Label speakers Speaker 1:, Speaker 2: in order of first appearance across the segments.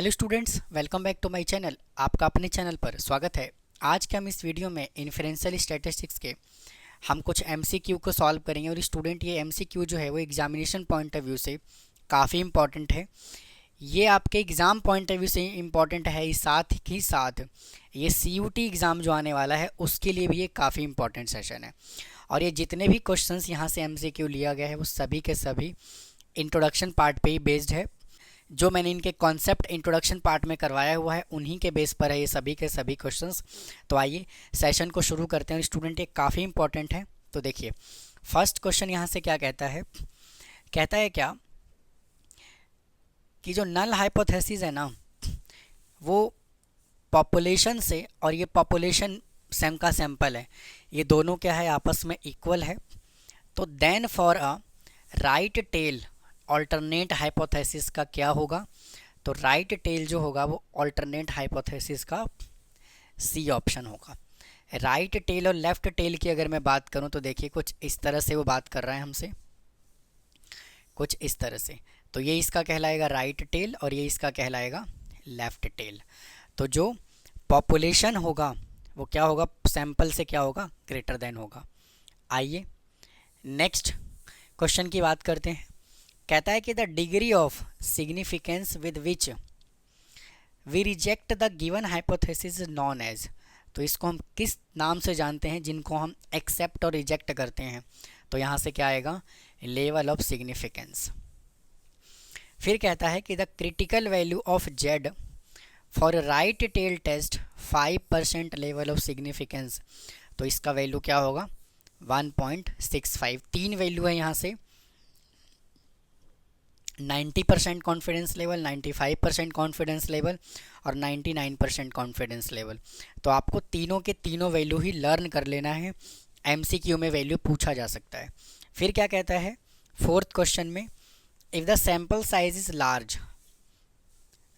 Speaker 1: Hello students, welcome back to my channel. आपका अपने channel पर स्वागत है। आज के हम इस वीडियो में इन्फरेंशियल स्टैटिस्टिक्स के हम कुछ एमसीक्यू को सॉल्व करेंगे। और स्टूडेंट ये एमसीक्यू जो है वो एग्जामिनेशन पॉइंट ऑफ व्यू से काफ़ी इंपॉर्टेंट है। ये आपके एग्ज़ाम पॉइंट ऑफ व्यू से इम्पॉर्टेंट है, साथ ही साथ ये सीयूटी एग्ज़ाम जो आने वाला है उसके लिए भी ये काफ़ी इंपॉर्टेंट सेशन है। और ये जितने भी क्वेश्चंस यहाँ से एमसीक्यू लिया गया है वो सभी के सभी इंट्रोडक्शन पार्ट पे ही बेस्ड है। जो मैंने इनके कॉन्सेप्ट इंट्रोडक्शन पार्ट में करवाया हुआ है उन्हीं के बेस पर है ये सभी के सभी क्वेश्चंस। तो आइए सेशन को शुरू करते हैं। स्टूडेंट ये काफ़ी इंपॉर्टेंट है। तो देखिए फर्स्ट क्वेश्चन यहाँ से क्या कहता है, कहता है क्या कि जो नल हाइपोथेसिस है ना वो पॉपुलेशन से, और ये पॉपुलेशन सेम का सैंपल है, ये दोनों क्या है आपस में इक्वल है। तो then for a right tail alternate hypothesis का क्या होगा, तो राइट टेल जो होगा वो ऑल्टरनेट हाइपोथेसिस का सी ऑप्शन होगा। राइट टेल और लेफ्ट टेल की अगर मैं बात करूं तो देखिए कुछ इस तरह से वो बात कर रहा है हमसे, कुछ इस तरह से। तो ये इसका कहलाएगा राइट टेल और ये इसका कहलाएगा लेफ्ट टेल। तो जो पॉपुलेशन होगा वो क्या होगा, सैंपल से क्या होगा, ग्रेटर देन होगा। आइए नेक्स्ट क्वेश्चन की बात करते हैं। कहता है कि the degree of significance with which we reject the given hypothesis known as. तो इसको हम किस नाम से जानते हैं जिनको हम एक्सेप्ट और रिजेक्ट करते हैं, तो यहाँ से क्या आएगा, लेवल ऑफ सिग्निफिकेंस। फिर कहता है कि the critical value of Z for right tail test 5% level of significance. तो इसका वैल्यू क्या होगा, 1.65। तीन वैल्यू है यहाँ से, 90% कॉन्फिडेंस लेवल, 95% कॉन्फिडेंस लेवल और 99% कॉन्फिडेंस लेवल। तो आपको तीनों के तीनों वैल्यू ही लर्न कर लेना है, एमसीक्यू में वैल्यू पूछा जा सकता है। फिर क्या कहता है फोर्थ क्वेश्चन में, if the sample size is large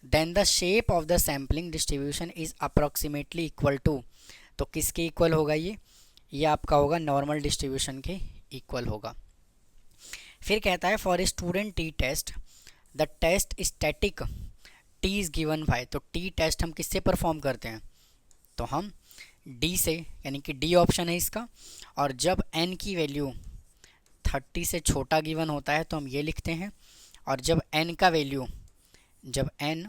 Speaker 1: then the shape of the sampling distribution is approximately equal to. तो किसके इक्वल होगा, ये आपका होगा नॉर्मल डिस्ट्रीब्यूशन के इक्वल होगा। फिर कहता है for a student T test the test static T is given by. तो टी टेस्ट हम किससे परफॉर्म करते हैं, तो हम डी से, यानी कि डी ऑप्शन है इसका। और जब एन की वैल्यू 30 से छोटा गिवन होता है तो हम ये लिखते हैं। और जब एन का वैल्यू, जब एन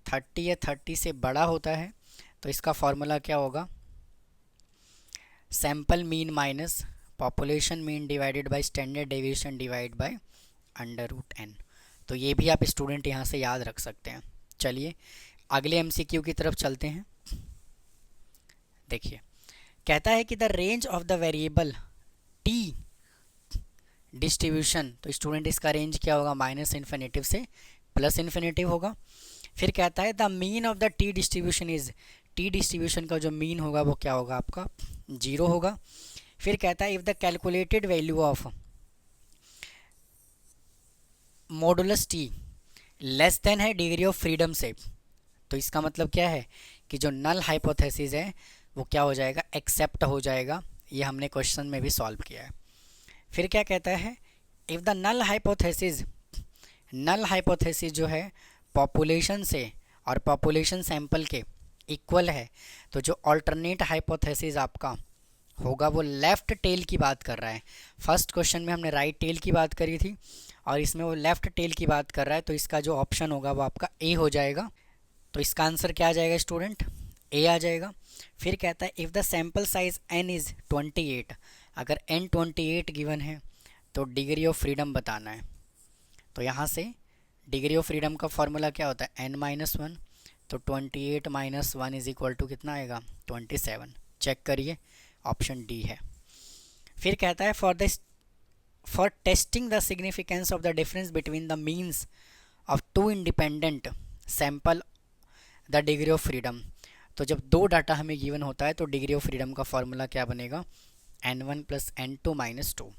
Speaker 1: 30 या 30 से बड़ा होता है तो इसका फॉर्मूला क्या होगा, sample mean minus population mean divided by standard deviation divide by √n। तो ये भी आप स्टूडेंट यहाँ से याद रख सकते हैं। चलिए अगले एमसीक्यू की तरफ चलते हैं। देखिए कहता है कि the range of the variable T distribution. तो स्टूडेंट इसका रेंज क्या होगा, -इन्फिनिटिव से +इन्फिनिटिव होगा। फिर कहता है the mean of the T distribution is, T distribution का जो मीन होगा वो क्या होगा आपका 0 होगा। फिर कहता है if the calculated value of modulus T less than है डिग्री ऑफ फ्रीडम से। तो इसका मतलब क्या है कि जो नल हाइपोथेसिस है वो क्या हो जाएगा, एक्सेप्ट हो जाएगा। ये हमने क्वेश्चन में भी सॉल्व किया है। फिर क्या कहता है, इफ़ द नल हाइपोथेसिस जो है पॉपुलेशन से और पॉपुलेशन सैंपल के इक्वल है, तो जो ऑल्टरनेट हाइपोथेसिस आपका होगा वो लेफ़्ट टेल की बात कर रहा है। फर्स्ट क्वेश्चन में हमने राइट टेल की बात करी थी और इसमें वो लेफ़्ट टेल की बात कर रहा है। तो इसका जो ऑप्शन होगा वो आपका ए हो जाएगा। तो इसका आंसर क्या आ जाएगा स्टूडेंट, ए आ जाएगा। फिर कहता है if the sample size N is 28, अगर एन 28 गिवन है तो डिग्री ऑफ फ्रीडम बताना है। तो यहाँ से डिग्री ऑफ फ्रीडम का फॉर्मूला क्या होता है, n-1। तो 28 - 1 इज इक्वल टू कितना आएगा, 27। चेक करिए, ऑप्शन डी है। फिर कहता है for testing the significance of the difference between the means of two independent sample the degree of freedom. तो जब दो डाटा हमें गिवन होता है तो डिग्री ऑफ फ्रीडम का फॉर्मूला क्या बनेगा, n1 + n2 - 2।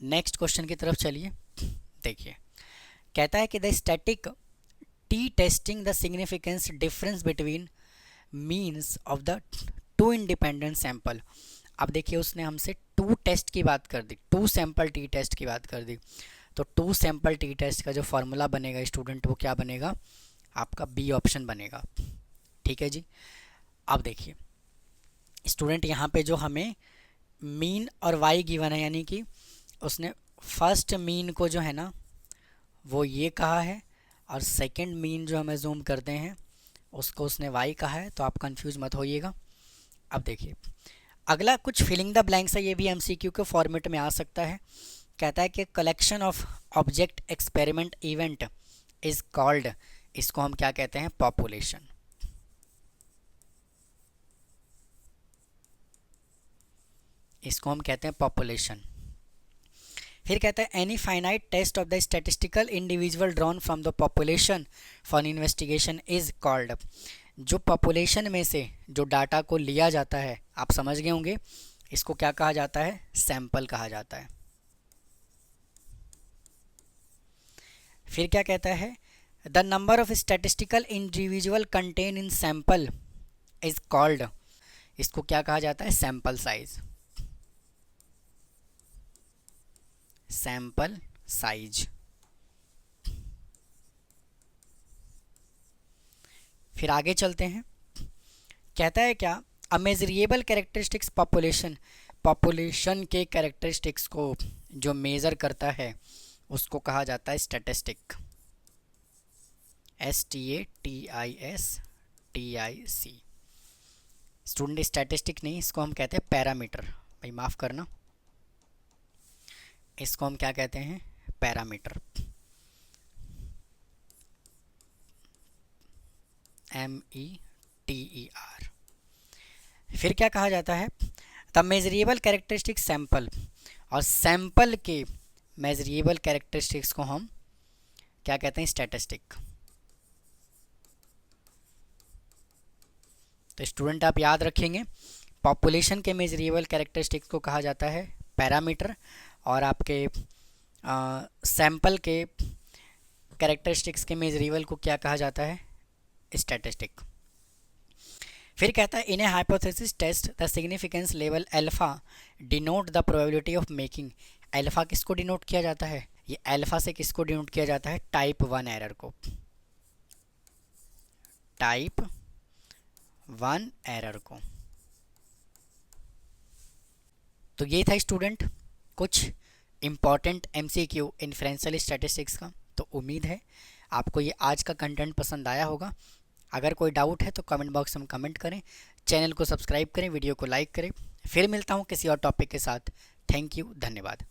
Speaker 1: नेक्स्ट क्वेश्चन की तरफ चलिए। देखिए कहता है कि the static T testing the significance difference between means of the two independent sample. अब देखिए उसने हमसे टू टेस्ट की बात कर दी, टू सैंपल टी टेस्ट की बात कर दी। तो टू सैंपल टी टेस्ट का जो फॉर्मूला बनेगा स्टूडेंट वो क्या बनेगा, आपका बी ऑप्शन बनेगा। ठीक है जी। अब देखिए स्टूडेंट, यहाँ पे जो हमें मीन और वाई गिवन है, यानी कि उसने फर्स्ट मीन को जो है ना वो ये कहा है, और सेकंड मीन जो हमें जूम करते हैं उसको उसने वाई कहा है, तो आप कंफ्यूज मत होइएगा। अब देखिए अगला कुछ फिलिंग द ब्लैंक्स है, ये भी एमसीक्यू के फॉर्मेट में आ सकता है। कहता है कि collection of object experiment event is called, इसको हम क्या कहते हैं, पॉपुलेशन। इसको हम कहते हैं पॉपुलेशन। फिर कहता है any finite test of the statistical individual drawn from the population for investigation is called. जो पॉपुलेशन में से जो डाटा को लिया जाता है, आप समझ गए होंगे, इसको क्या कहा जाता है, सैंपल कहा जाता है। फिर क्या कहता है, the number of statistical individual contain in sample is called, इसको क्या कहा जाता है, सैंपल साइज। Sample size. फिर आगे चलते हैं, कहता है क्या, अ मेजरेबल कैरेक्टरिस्टिक्स पॉपुलेशन, पॉपुलेशन के कैरेक्टरिस्टिक्स को जो मेज़र करता है उसको कहा जाता है स्टैटिस्टिक। STATISTIC। स्टूडेंट स्टैटिस्टिक नहीं, इसको हम कहते हैं पैरामीटर। भाई माफ़ करना, इसको हम क्या कहते हैं, पैरामीटर। METER। फिर क्या कहा जाता है, द मेजरेबल कैरेक्टरिस्टिक सैंपल, और सैंपल के मेजरेबल कैरेक्टरिस्टिक्स को हम क्या कहते हैं, स्टैटिस्टिक। तो स्टूडेंट आप याद रखेंगे, पॉपुलेशन के मेजरेबल कैरेक्टरिस्टिक्स को कहा जाता है पैरामीटर, और आपके सैंपल के कैरेक्टरिस्टिक्स के मेजरेबल को क्या कहा जाता है, स्टैटिस्टिक। फिर कहता है in a hypothesis test the significance level alpha denote the probability of making. Alpha किसको डिनोट किया जाता है, ये अल्फा से किसको डिनोट किया जाता है, टाइप 1 एरर को। टाइप 1 एरर को। तो ये था स्टूडेंट कुछ इम्पॉर्टेंट MCQ इन्फ्रेंशियल स्टैटिस्टिक्स का। तो उम्मीद है आपको ये आज का कंटेंट पसंद आया होगा। अगर कोई डाउट है तो कमेंट बॉक्स में कमेंट करें, चैनल को सब्सक्राइब करें, वीडियो को लाइक करें। फिर मिलता हूँ किसी और टॉपिक के साथ। थैंक यू, धन्यवाद।